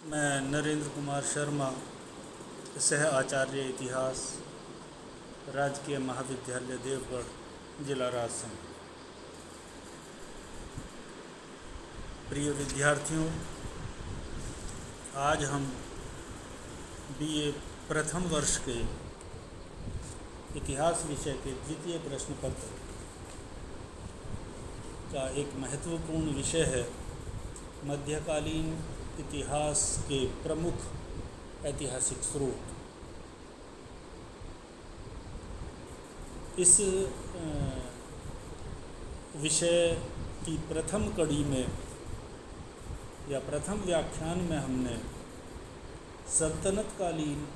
मैं नरेंद्र कुमार शर्मा, सह आचार्य इतिहास, राजकीय महाविद्यालय देवगढ़, जिला राजसमंद। प्रिय विद्यार्थियों, आज हम बीए प्रथम वर्ष के इतिहास विषय के द्वितीय प्रश्न पत्र का एक महत्वपूर्ण विषय है मध्यकालीन इतिहास के प्रमुख ऐतिहासिक स्रोत। इस विषय की प्रथम कड़ी में या प्रथम व्याख्यान में हमने सल्तनतकालीन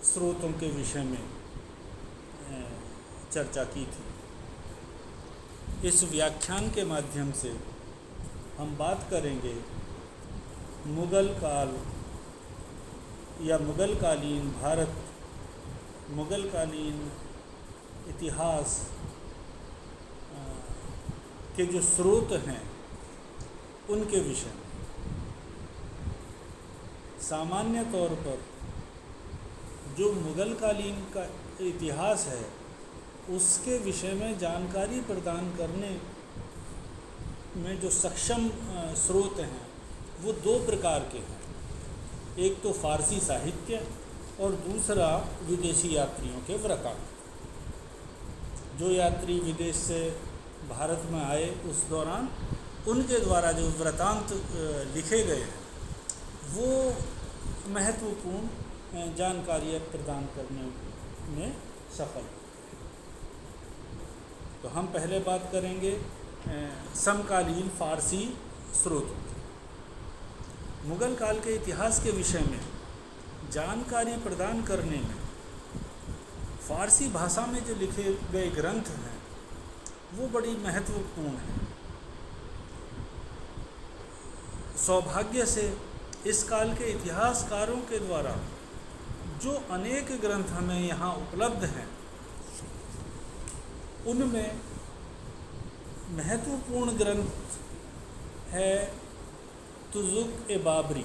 स्रोतों के विषय में चर्चा की थी। इस व्याख्यान के माध्यम से हम बात करेंगे मुग़ल काल या मुग़लकालीन भारत, मुग़लकालीन इतिहास के जो स्रोत हैं उनके विषय में। सामान्य तौर पर जो मुग़लकालीन का इतिहास है उसके विषय में जानकारी प्रदान करने में जो सक्षम स्रोत हैं वो दो प्रकार के हैं। एक तो फ़ारसी साहित्य और दूसरा विदेशी यात्रियों के वृत्तांत। जो यात्री विदेश से भारत में आए उस दौरान उनके द्वारा जो वृत्तांत लिखे गए हैं वो महत्वपूर्ण जानकारियाँ प्रदान करने में सफल। तो हम पहले बात करेंगे समकालीन फ़ारसी स्रोतों की। मुग़ल काल के इतिहास के विषय में जानकारी प्रदान करने में फ़ारसी भाषा में जो लिखे गए ग्रंथ हैं वो बड़ी महत्वपूर्ण हैं। सौभाग्य से इस काल के इतिहासकारों के द्वारा जो अनेक ग्रंथ हमें यहाँ उपलब्ध हैं उनमें महत्वपूर्ण ग्रंथ है तुज़ुक़-ए-बाबरी,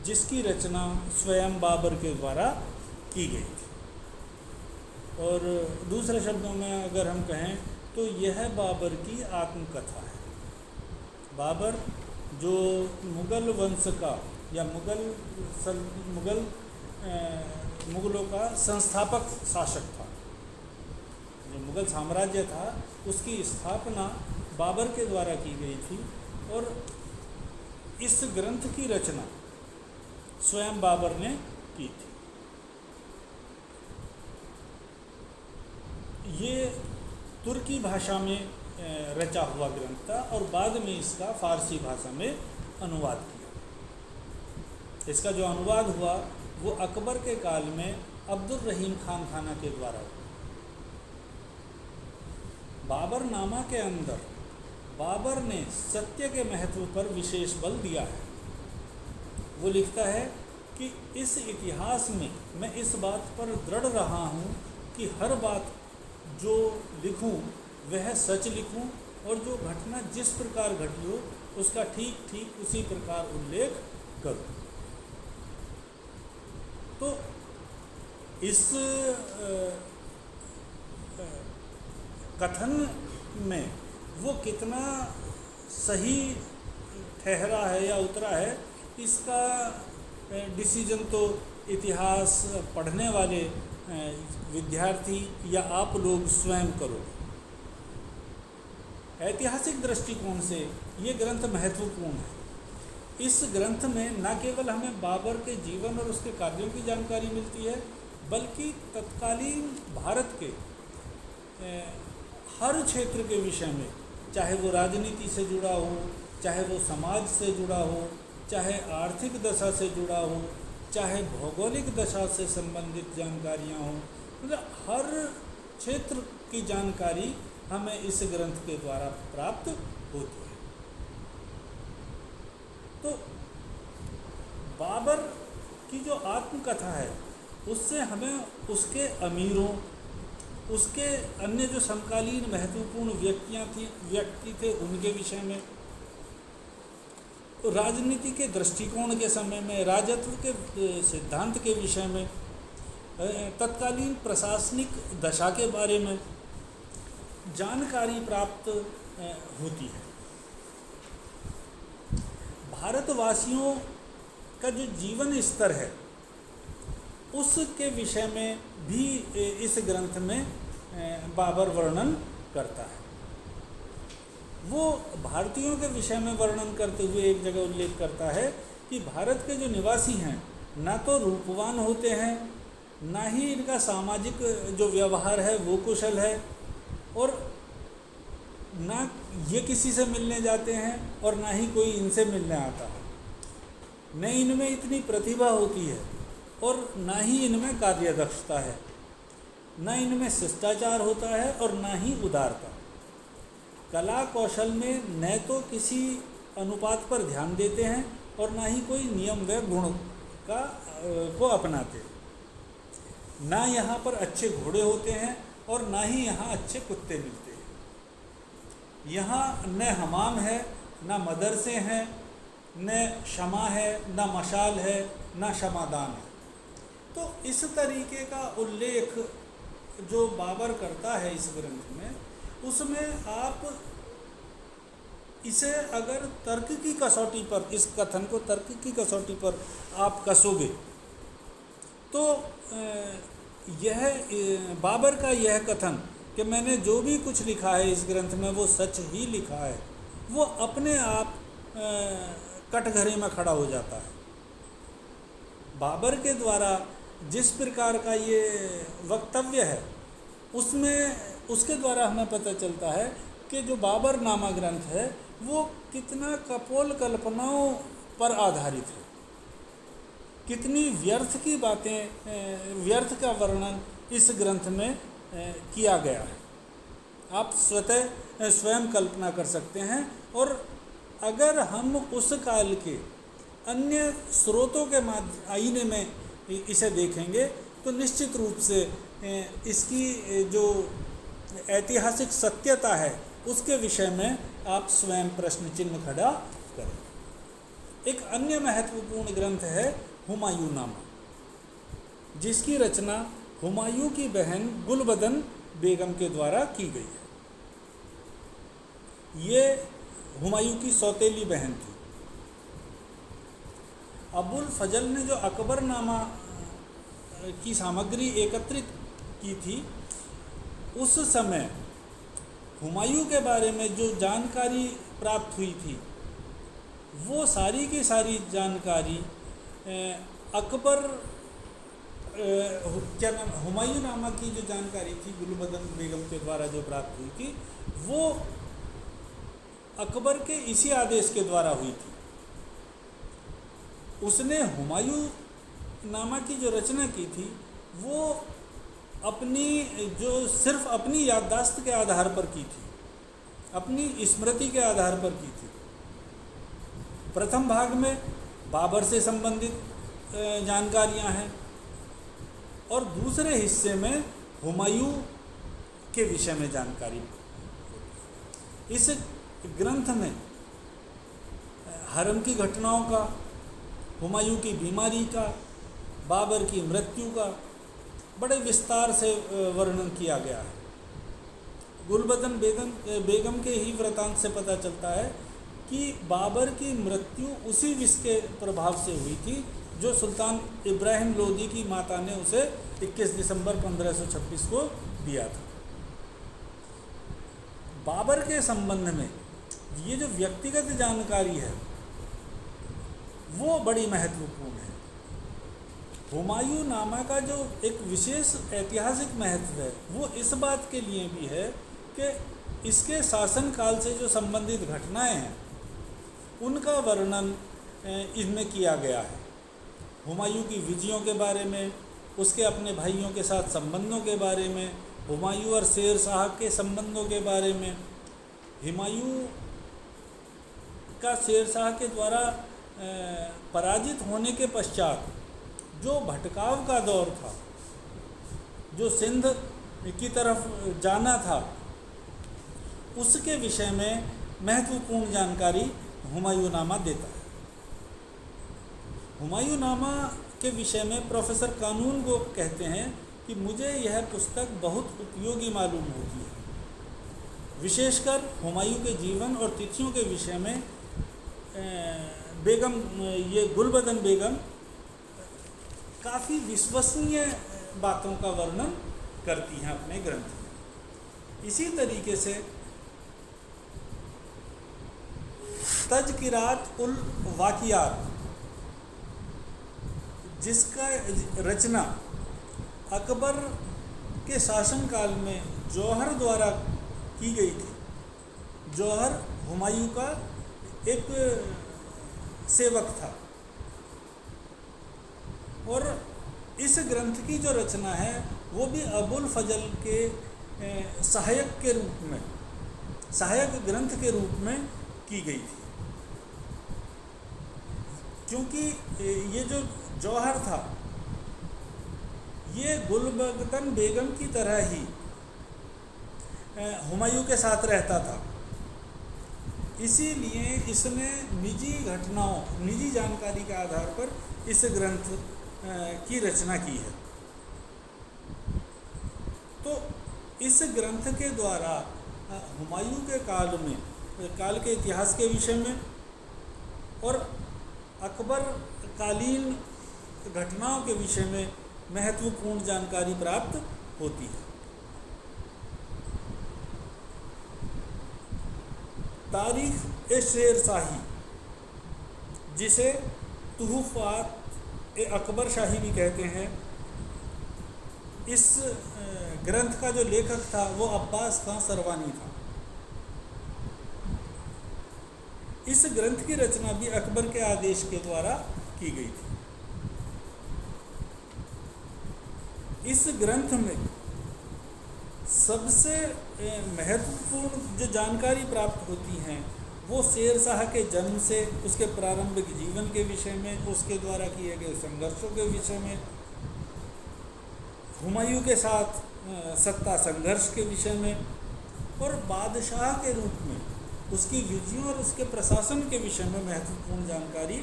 जिसकी रचना स्वयं बाबर के द्वारा की गई थी। और दूसरे शब्दों में अगर हम कहें तो यह बाबर की आत्मकथा है। बाबर जो मुग़ल वंश का या मुग़लों का संस्थापक शासक था, जो मुग़ल साम्राज्य था उसकी स्थापना बाबर के द्वारा की गई थी और इस ग्रंथ की रचना स्वयं बाबर ने की थी। ये तुर्की भाषा में रचा हुआ ग्रंथ था और बाद में इसका फ़ारसी भाषा में अनुवाद किया। इसका जो अनुवाद हुआ वो अकबर के काल में अब्दुल रहीम खान खाना के द्वारा हुआ। बाबरनामा के अंदर बाबर ने सत्य के महत्व पर विशेष बल दिया है। वो लिखता है कि इस इतिहास में मैं इस बात पर दृढ़ रहा हूँ कि हर बात जो लिखूँ वह सच लिखूँ और जो घटना जिस प्रकार घटी हो उसका ठीक ठीक उसी प्रकार उल्लेख करूँ। तो इस कथन में वो कितना सही ठहरा है या उतरा है इसका डिसीजन तो इतिहास पढ़ने वाले विद्यार्थी या आप लोग स्वयं करो। ऐतिहासिक दृष्टिकोण से ये ग्रंथ महत्वपूर्ण है। इस ग्रंथ में न केवल हमें बाबर के जीवन और उसके कार्यों की जानकारी मिलती है बल्कि तत्कालीन भारत के हर क्षेत्र के विषय में, चाहे वो राजनीति से जुड़ा हो, चाहे वो समाज से जुड़ा हो, चाहे आर्थिक दशा से जुड़ा हो, चाहे भौगोलिक दशा से संबंधित जानकारियाँ हों, मतलब हर क्षेत्र की जानकारी हमें इस ग्रंथ के द्वारा प्राप्त होती है। तो बाबर की जो आत्मकथा है उससे हमें उसके अमीरों, उसके अन्य जो समकालीन महत्वपूर्ण व्यक्ति थे उनके विषय में, राजनीति के दृष्टिकोण के समय में, राजत्व के सिद्धांत के विषय में, तत्कालीन प्रशासनिक दशा के बारे में जानकारी प्राप्त होती है। भारतवासियों का जो जीवन स्तर है उसके विषय में भी इस ग्रंथ में बाबर वर्णन करता है। वो भारतीयों के विषय में वर्णन करते हुए एक जगह उल्लेख करता है कि भारत के जो निवासी हैं ना तो रूपवान होते हैं, ना ही इनका सामाजिक जो व्यवहार है वो कुशल है, और ना ये किसी से मिलने जाते हैं और ना ही कोई इनसे मिलने आता है। न इनमें इतनी प्रतिभा होती है और ना ही इनमें कार्यदक्षता है, ना इनमें शिष्टाचार होता है और ना ही उदारता। कला कौशल में न तो किसी अनुपात पर ध्यान देते हैं और ना ही कोई नियम व गुण को अपनाते। ना यहाँ पर अच्छे घोड़े होते हैं और ना ही यहाँ अच्छे कुत्ते मिलते हैं। यहाँ न हमाम है, न मदरसे हैं, न शमा है, न मशाल है, न शमादान है। तो इस तरीके का उल्लेख जो बाबर करता है इस ग्रंथ में, उसमें आप इसे अगर तर्क की कसौटी पर, इस कथन को तर्क की कसौटी पर आप कसोगे तो यह बाबर का यह कथन कि मैंने जो भी कुछ लिखा है इस ग्रंथ में वो सच ही लिखा है, वो अपने आप कटघरे में खड़ा हो जाता है। बाबर के द्वारा जिस प्रकार का ये वक्तव्य है उसमें, उसके द्वारा हमें पता चलता है कि जो बाबर नामा ग्रंथ है वो कितना कपोल कल्पनाओं पर आधारित है, कितनी व्यर्थ की बातें, व्यर्थ का वर्णन इस ग्रंथ में किया गया है। आप स्वयं कल्पना कर सकते हैं। और अगर हम उस काल के अन्य स्रोतों के आईने में इसे देखेंगे तो निश्चित रूप से इसकी जो ऐतिहासिक सत्यता है उसके विषय में आप स्वयं प्रश्न चिन्ह खड़ा करें। एक अन्य महत्वपूर्ण ग्रंथ है हुमायूं नामा, जिसकी रचना हुमायूं की बहन गुलबदन बेगम के द्वारा की गई है। ये हुमायूं की सौतेली बहन थी। अबुल फजल ने जो अकबर नामा की सामग्री एकत्रित की थी, उस समय हुमायूं के बारे में जो जानकारी प्राप्त हुई थी वो सारी की सारी जानकारी अकबर क्या नाम हुमायूं नामा की जो जानकारी थी गुलबदन बेगम के द्वारा जो प्राप्त हुई थी वो अकबर के इसी आदेश के द्वारा हुई थी। उसने हुमायूं नामा की जो रचना की थी वो अपनी जो सिर्फ अपनी याददाश्त के आधार पर की थी, अपनी स्मृति के आधार पर की थी। प्रथम भाग में बाबर से संबंधित जानकारियां हैं और दूसरे हिस्से में हुमायूं के विषय में जानकारी। इस ग्रंथ में हरम की घटनाओं का, हुमायूं की बीमारी का, बाबर की मृत्यु का बड़े विस्तार से वर्णन किया गया है। गुलबदन बेगम के ही वृतांत से पता चलता है कि बाबर की मृत्यु उसी विष के प्रभाव से हुई थी जो सुल्तान इब्राहिम लोदी की माता ने उसे 21 दिसंबर 1526 को दिया था। बाबर के संबंध में ये जो व्यक्तिगत जानकारी है वो बड़ी महत्वपूर्ण है। हुमायूं नामा का जो एक विशेष ऐतिहासिक महत्व है वो इस बात के लिए भी है कि इसके शासनकाल से जो संबंधित घटनाएं हैं उनका वर्णन इसमें किया गया है। हुमायूं की विजयों के बारे में, उसके अपने भाइयों के साथ संबंधों के बारे में, हुमायूं और शेर शाह के संबंधों के बारे में, हुमायूं का शेर शाह के द्वारा पराजित होने के पश्चात जो भटकाव का दौर था, जो सिंध की तरफ जाना था, उसके विषय में महत्वपूर्ण जानकारी हुमायूं नामा देता है। हुमायूंनामा के विषय में प्रोफेसर कानून को कहते हैं कि मुझे यह पुस्तक बहुत उपयोगी मालूम होती है, विशेषकर हुमायूं के जीवन और तिथियों के विषय में। बेगम, ये गुलबदन बेगम काफ़ी विश्वसनीय बातों का वर्णन करती हैं अपने ग्रंथ में। इसी तरीके से तज़किरात उल वाक़ियात, जिसका रचना अकबर के शासनकाल में जौहर द्वारा की गई थी। जौहर हुमायूं का एक सेवक था और इस ग्रंथ की जो रचना है वो भी अबुल फजल के सहायक के रूप में, सहायक ग्रंथ के रूप में की गई थी, क्योंकि ये जो जौहर था ये गुलबदन बेगम की तरह ही हुमायूं के साथ रहता था। इसीलिए इसने निजी घटनाओं, निजी जानकारी के आधार पर इस ग्रंथ की रचना की है। तो इस ग्रंथ के द्वारा हुमायूं के काल के इतिहास के विषय में और अकबर कालीन घटनाओं के विषय में महत्वपूर्ण जानकारी प्राप्त होती है। तारीख ए शेर शाही, जिसे तुहुफ़ात ए अकबर शाही भी कहते हैं, इस ग्रंथ का जो लेखक था वो अब्बास खां सरवानी था। इस ग्रंथ की रचना भी अकबर के आदेश के द्वारा की गई थी। इस ग्रंथ में सबसे महत्वपूर्ण जो जानकारी प्राप्त होती हैं वो शेर शाह के जन्म से, उसके प्रारंभिक जीवन के विषय में, उसके द्वारा किए गए संघर्षों के विषय में, हुमायूं के साथ सत्ता संघर्ष के विषय में और बादशाह के रूप में उसकी विजयों और उसके प्रशासन के विषय में महत्वपूर्ण जानकारी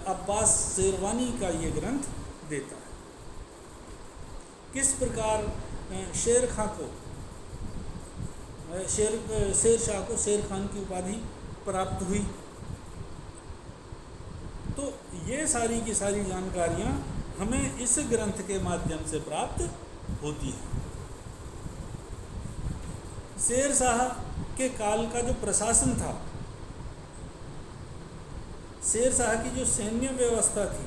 अब्बास शेरवानी का ये ग्रंथ देता है। किस प्रकार शेर शाह को शेर खान की उपाधि प्राप्त हुई, तो ये सारी की सारी जानकारियाँ हमें इस ग्रंथ के माध्यम से प्राप्त होती हैं। शेर शाह के काल का जो प्रशासन था, शेर शाह की जो सैन्य व्यवस्था थी,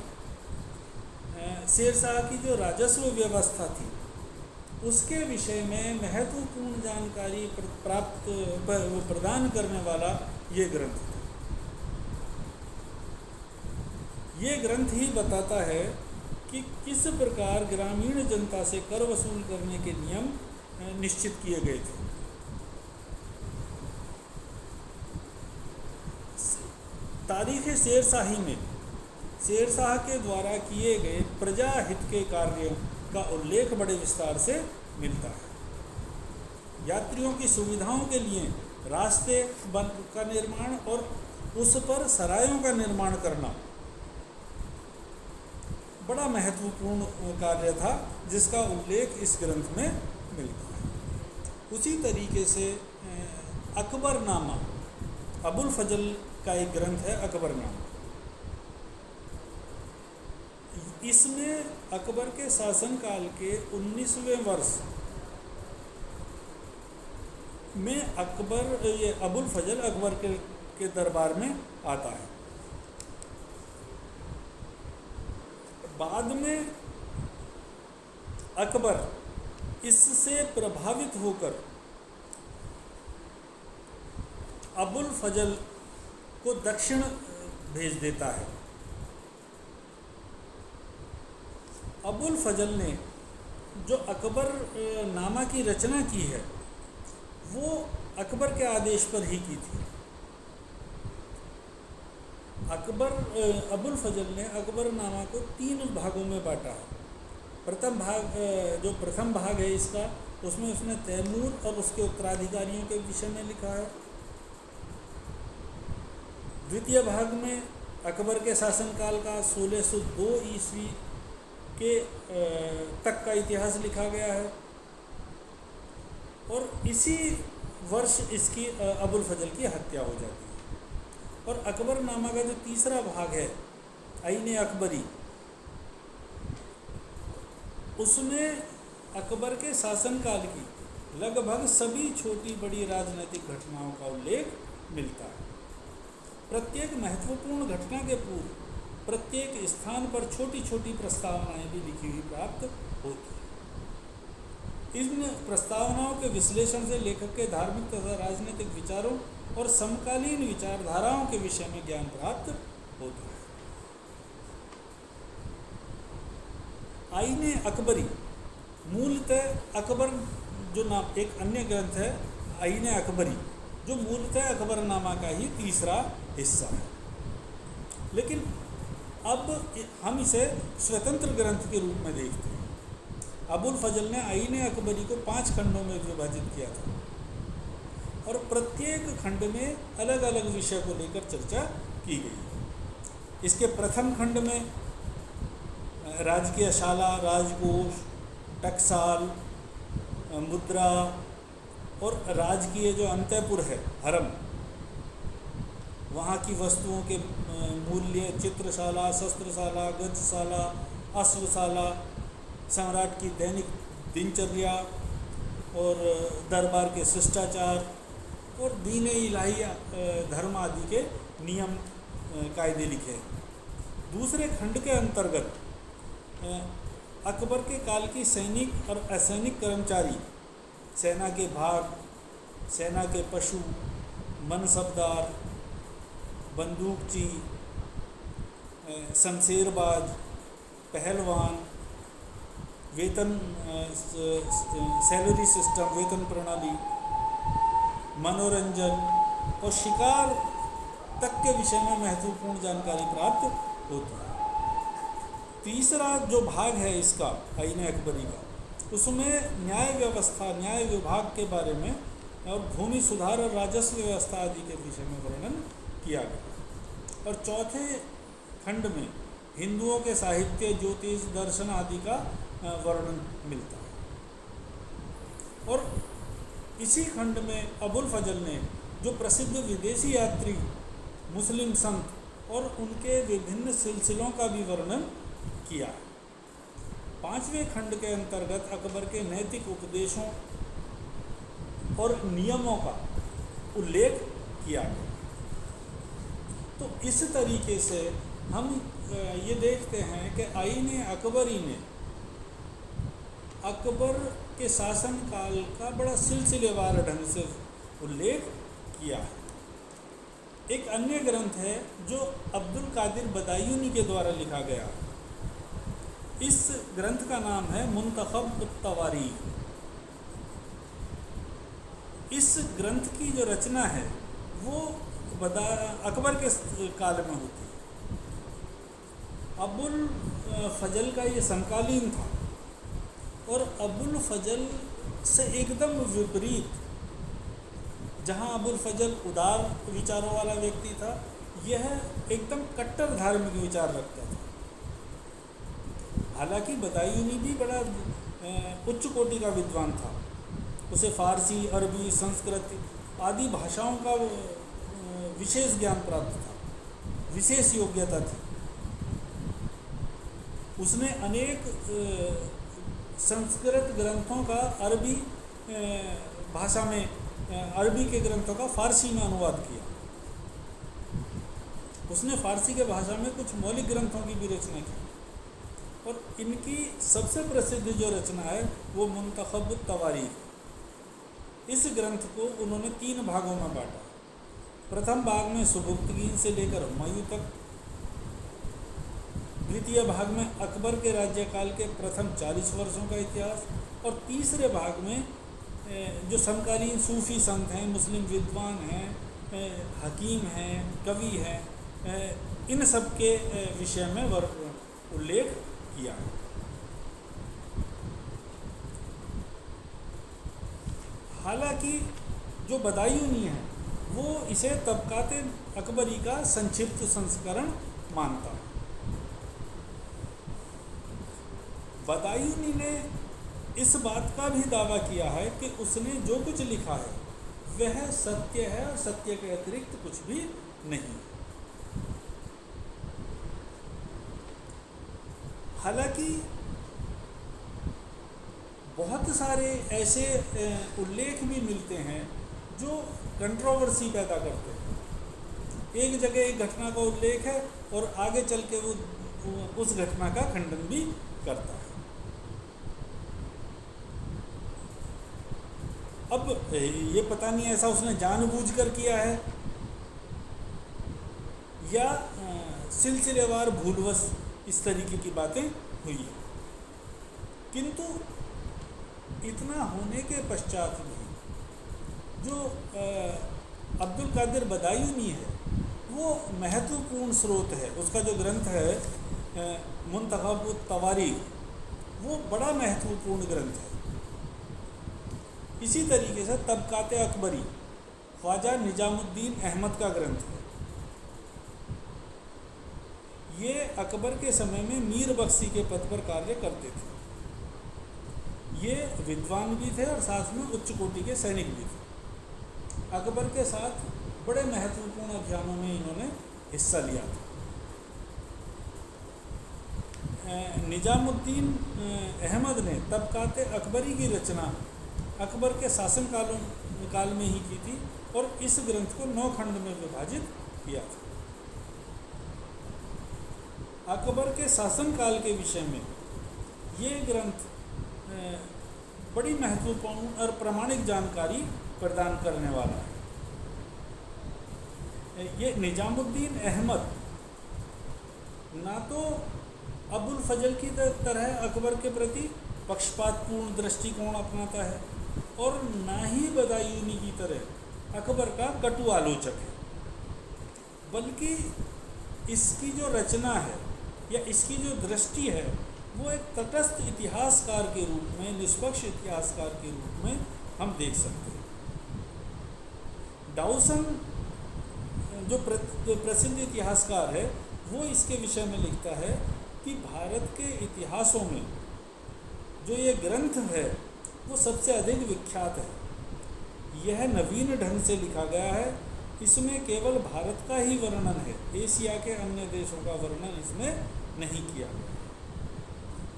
शेर शाह की जो राजस्व व्यवस्था थी, उसके विषय में महत्वपूर्ण जानकारी प्रदान करने वाला ये ग्रंथ था। ये ग्रंथ ही बताता है कि किस प्रकार ग्रामीण जनता से कर वसूल करने के नियम निश्चित किए गए थे। तारीख़ शेर शाही में शेर शाह के द्वारा किए गए प्रजा हित के कार्यों का उल्लेख बड़े विस्तार से मिलता है। यात्रियों की सुविधाओं के लिए रास्ते का निर्माण और उस पर सरायों का निर्माण करना बड़ा महत्वपूर्ण कार्य था, जिसका उल्लेख इस ग्रंथ में मिलता है। उसी तरीके से अकबरनामा, अबुल फजल का एक ग्रंथ है अकबरनामा। इसमें अकबर के शासनकाल के 19वें वर्ष में ये अबुल फजल अकबर के दरबार में आता है। बाद में अकबर इससे प्रभावित होकर अबुल फजल को दक्षिण भेज देता है। अबुल फजल ने जो अकबर नामा की रचना की है वो अकबर के आदेश पर ही की थी। अबुल फजल ने अकबर नामा को 3 भागों में बांटा है। प्रथम भाग है इसका, उसमें उसने तैमूर और उसके उत्तराधिकारियों के विषय में लिखा है। द्वितीय भाग में अकबर के शासनकाल का 1602 ईस्वी के तक का इतिहास लिखा गया है। और इसी वर्ष इसकी अबुल फजल की हत्या हो जाती है। और अकबरनामा का जो तीसरा भाग है आईन अकबरी, उसमें अकबर के शासनकाल की लगभग सभी छोटी बड़ी राजनीतिक घटनाओं का उल्लेख मिलता है। प्रत्येक महत्वपूर्ण घटना के पूर्व प्रत्येक स्थान पर छोटी छोटी प्रस्तावनाएं भी लिखी हुई प्राप्त होती हैं। इन प्रस्तावनाओं के विश्लेषण से लेखक के धार्मिक तथा राजनीतिक विचारों और समकालीन विचारधाराओं के विषय में ज्ञान प्राप्त होता है। आईने अकबरी मूलतः अकबर जो नाम एक अन्य ग्रंथ है आईने अकबरी, जो मूलतः अकबरनामा का ही तीसरा हिस्सा है, लेकिन अब हम इसे स्वतंत्र ग्रंथ के रूप में देखते हैं। अबुल फजल ने आईने अकबरी को 5 खंडों में विभाजित किया था और प्रत्येक खंड में अलग अलग विषय को लेकर चर्चा की गई। इसके प्रथम खंड में राजकीय शाला, राजकोष, टकसाल, मुद्रा और राजकीय जो अंतःपुर है हरम, वहाँ की वस्तुओं के मूल्य, चित्रशाला, शस्त्रशाला, गजशाला, अश्वशाला, सम्राट की दैनिक दिनचर्या और दरबार के शिष्टाचार और दीन इलाही धर्म आदि के नियम कायदे लिखे। दूसरे खंड के अंतर्गत अकबर के काल की सैनिक और असैनिक कर्मचारी, सेना के भाग, सेना के पशु, मनसबदार, बंदूकची, शमशेरबाज, पहलवान, वेतन सैलरी सिस्टम, वेतन प्रणाली, मनोरंजन और शिकार तक के विषय में महत्वपूर्ण जानकारी प्राप्त होती है। तीसरा जो भाग है इसका आईन अकबरी का, उसमें न्याय व्यवस्था, न्याय विभाग के बारे में और भूमि सुधार और राजस्व व्यवस्था आदि के विषय में वर्णन किया गया। और चौथे खंड में हिंदुओं के साहित्य, ज्योतिष, दर्शन आदि का वर्णन मिलता है। और इसी खंड में अबुल फजल ने जो प्रसिद्ध विदेशी यात्री मुस्लिम संत और उनके विभिन्न सिलसिलों का भी वर्णन किया। 5वें खंड के अंतर्गत अकबर के नैतिक उपदेशों और नियमों का उल्लेख किया गया। तो इस तरीके से हम ये देखते हैं कि आईन अकबरी ने अकबर के शासनकाल का बड़ा सिलसिलेवार ढंग से उल्लेख किया है। एक अन्य ग्रंथ है जो अब्दुल कादिर बदायूनी के द्वारा लिखा गया है। इस ग्रंथ का नाम है मुंतखब तवारीख। इस ग्रंथ की जो रचना है वो अकबर के काल में होती है। अबुल फजल का ये समकालीन था और अबुल फजल से एकदम विपरीत, जहाँ अबुल फजल उदार विचारों वाला व्यक्ति था, यह एकदम कट्टर धार्मिक विचार रखता था। हालांकि बदायूनी भी बड़ा उच्च कोटि का विद्वान था, उसे फारसी, अरबी, संस्कृत आदि भाषाओं का विशेष ज्ञान प्राप्त था, विशेष योग्यता थी। उसने अनेक संस्कृत ग्रंथों का अरबी भाषा में, अरबी के ग्रंथों का फारसी में अनुवाद किया। उसने फारसी के भाषा में कुछ मौलिक ग्रंथों की भी रचना की और इनकी सबसे प्रसिद्ध जो रचना है वो मुंतखब तवारीख। इस ग्रंथ को उन्होंने 3 भागों में बांटा। प्रथम भाग में सुबुक्तगीन से लेकर हुमायूं तक, द्वितीय भाग में अकबर के राज्यकाल के प्रथम 40 वर्षों का इतिहास, और तीसरे भाग में जो समकालीन सूफी संत हैं, मुस्लिम विद्वान हैं, हकीम हैं, कवि हैं, इन सब के विषय में उल्लेख किया। हालांकि जो बदायूनी है वो इसे तबकात अकबरी का संक्षिप्त संस्करण मानता हूँ। बदायूनी ने इस बात का भी दावा किया है कि उसने जो कुछ लिखा है वह सत्य है और सत्य के अतिरिक्त कुछ भी नहीं। हालांकि बहुत सारे ऐसे उल्लेख भी मिलते हैं जो कंट्रोवर्सी पैदा करते हैं। एक जगह एक घटना का उल्लेख है और आगे चल के वो उस घटना का खंडन भी करता है। अब ये पता नहीं ऐसा उसने जानबूझकर किया है या सिलसिलेवार भूलवश इस तरीके की बातें हुई है, किंतु इतना होने के पश्चात भी जो अब्दुल कादिर बदायूनी है वो महत्वपूर्ण स्रोत है। उसका जो ग्रंथ है मुंतखब तवारीख, वो बड़ा महत्वपूर्ण ग्रंथ है। इसी तरीके से तबकाते अकबरी ख्वाजा निजामुद्दीन अहमद का ग्रंथ है। ये अकबर के समय में मीर बख्शी के पद पर कार्य करते थे। ये विद्वान भी थे और साथ में उच्च कोटि के सैनिक भी थे। अकबर के साथ बड़े महत्वपूर्ण अभियानों में इन्होंने हिस्सा लिया था। निजामुद्दीन अहमद ने तबकाते अकबरी की रचना अकबर के शासन काल में ही की थी और इस ग्रंथ को 9 खंड में विभाजित किया था। अकबर के शासनकाल के विषय में ये ग्रंथ बड़ी महत्वपूर्ण और प्रामाणिक जानकारी प्रदान करने वाला है। ये निजामुद्दीन अहमद ना तो अबुल फजल की तरह अकबर के प्रति पक्षपातपूर्ण दृष्टिकोण अपनाता है और ना ही बदायूनी की तरह अकबर का कटु आलोचक है, बल्कि इसकी जो रचना है या इसकी जो दृष्टि है वो एक तटस्थ इतिहासकार के रूप में, निष्पक्ष इतिहासकार के रूप में हम देख सकते हैं। डाउसन जो प्रसिद्ध इतिहासकार है वो इसके विषय में लिखता है कि भारत के इतिहासों में जो ये ग्रंथ है वो सबसे अधिक विख्यात है। यह नवीन ढंग से लिखा गया है। इसमें केवल भारत का ही वर्णन है, एशिया के अन्य देशों का वर्णन इसमें नहीं किया गया।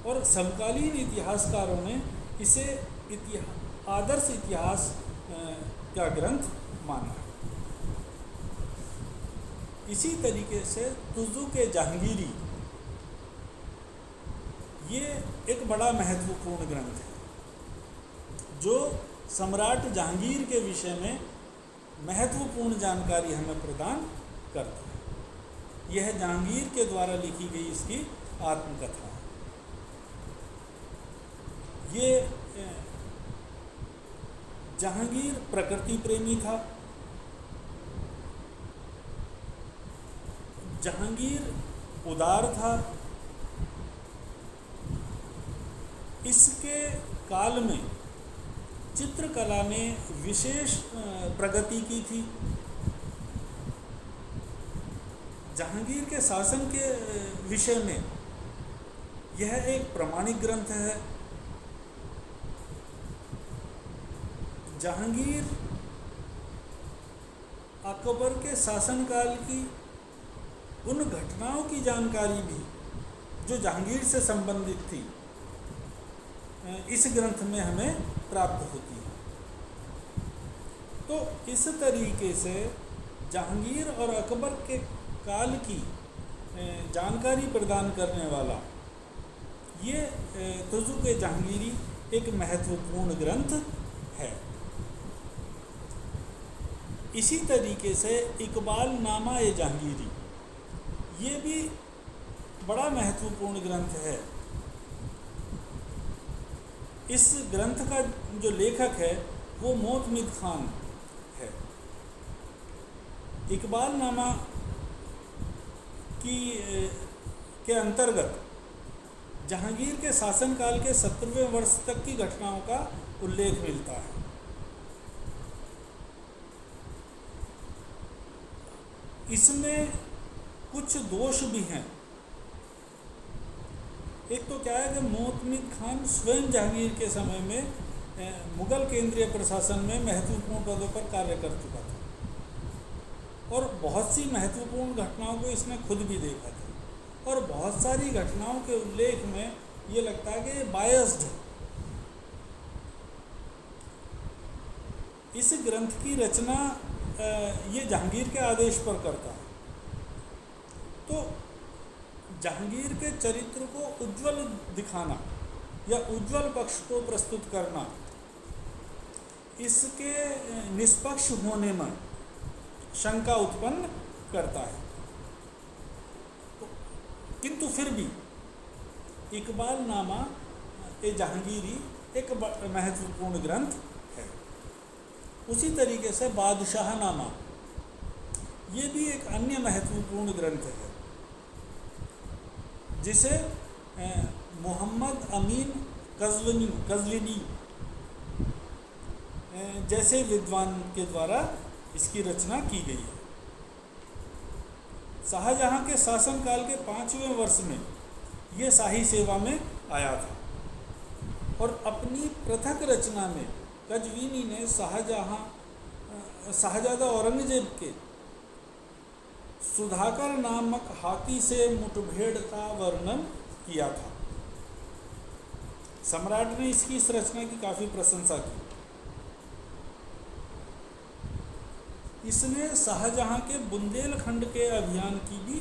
और समकालीन इतिहासकारों ने इसे आदर्श इतिहास का ग्रंथ माना है। इसी तरीके से तुज़ुक जहांगीरी ये एक बड़ा महत्वपूर्ण ग्रंथ है जो सम्राट जहांगीर के विषय में महत्वपूर्ण जानकारी हमें प्रदान करता है। यह जहांगीर के द्वारा लिखी गई इसकी आत्मकथा है। ये जहांगीर प्रकृति प्रेमी था। जहांगीर उदार था। इसके काल में चित्रकला ने विशेष प्रगति की थी। जहांगीर के शासन के विषय में यह एक प्रामाणिक ग्रंथ है। जहांगीर अकबर के शासनकाल की उन घटनाओं की जानकारी भी जो जहांगीर से संबंधित थी इस ग्रंथ में हमें प्राप्त होती है। तो इस तरीके से जहांगीर और अकबर के काल की जानकारी प्रदान करने वाला ये तुज़ुक जहांगीरी एक महत्वपूर्ण ग्रंथ है। इसी तरीके से इकबाल नामा ए जहांगीरी ये भी बड़ा महत्वपूर्ण ग्रंथ है। इस ग्रंथ का जो लेखक है वो मोतमिद खान है। इकबाल नामा के अंतर्गत जहांगीर के शासनकाल के 17वें वर्ष तक की घटनाओं का उल्लेख मिलता है। इसमें कुछ दोष भी हैं। एक तो क्या है कि मोहम्मद खान स्वयं जहांगीर के समय में मुग़ल केंद्रीय प्रशासन में महत्वपूर्ण पदों पर कार्य कर चुका था और बहुत सी महत्वपूर्ण घटनाओं को इसने खुद भी देखा था और बहुत सारी घटनाओं के उल्लेख में ये लगता है कि बायस्ड है। इस ग्रंथ की रचना ये जहांगीर के आदेश पर करता है। तो जहांगीर के चरित्र को उज्जवल दिखाना या उज्जवल पक्ष को प्रस्तुत करना, इसके निष्पक्ष होने में शंका उत्पन्न करता है। तो किंतु फिर भी इकबाल नामा ए जहांगीरी एक महत्वपूर्ण ग्रंथ है। उसी तरीके से बादशाह नामा ये भी एक अन्य महत्वपूर्ण ग्रंथ है जिसे मोहम्मद अमीन कज़विनी जैसे विद्वान के द्वारा इसकी रचना की गई है। शाहजहां के शासनकाल के 5वें वर्ष में ये शाही सेवा में आया था और अपनी पृथक रचना में कज़विनी ने शाहजादा औरंगजेब के सुधाकर नामक हाथी से मुठभेड़ का वर्णन किया था। सम्राट ने इसकी इस रचना की काफ़ी प्रशंसा की। इसने शाहजहां के बुंदेलखंड के अभियान की भी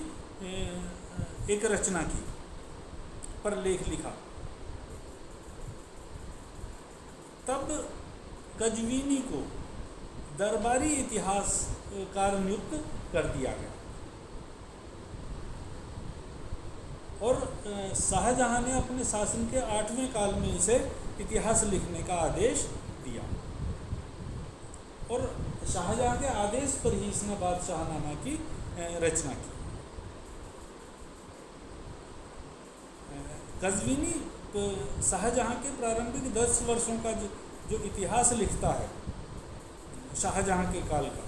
एक रचना की पर लेख लिखा। तब कज़विनी को दरबारी इतिहासकार नियुक्त कर दिया गया और शाहजहां ने अपने शासन के 8वें काल में इसे इतिहास लिखने का आदेश दिया और शाहजहां के आदेश पर ही इसने बादशाहनामा की रचना की। कज़विनी शाहजहां के प्रारंभिक 10 वर्षों का जो इतिहास लिखता है शाहजहां के काल का,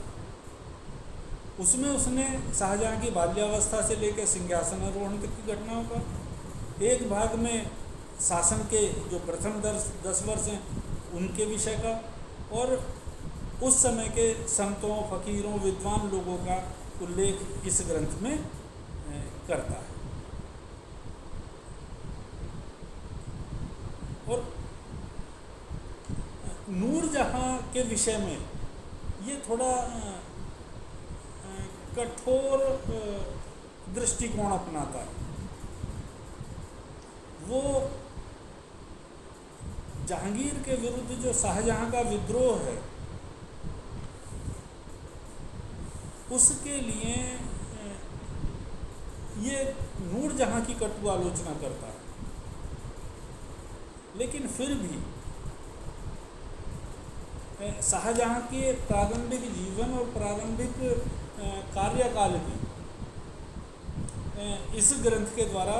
उसमें उसने शाहजहां की बाल्यावस्था से लेकर सिंहासनारोहण तक की घटनाओं का, एक भाग में शासन के जो प्रथम 10 वर्ष हैं उनके विषय का और उस समय के संतों, फकीरों, विद्वान लोगों का उल्लेख इस ग्रंथ में करता है। और नूरजहां के विषय में ये थोड़ा कठोर दृष्टिकोण अपनाता है। वो जहांगीर के विरुद्ध जो शाहजहां का विद्रोह है उसके लिए ये नूरजहां की कटु आलोचना करता है, लेकिन फिर भी शाहजहां के प्रारंभिक जीवन और प्रारंभिक कार्यकाल की इस ग्रंथ के द्वारा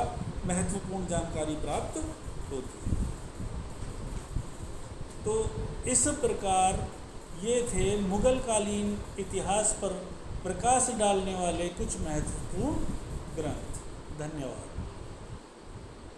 महत्वपूर्ण जानकारी प्राप्त होती है। तो इस प्रकार ये थे मुग़ल कालीन इतिहास पर प्रकाश डालने वाले कुछ महत्वपूर्ण ग्रंथ। धन्यवाद।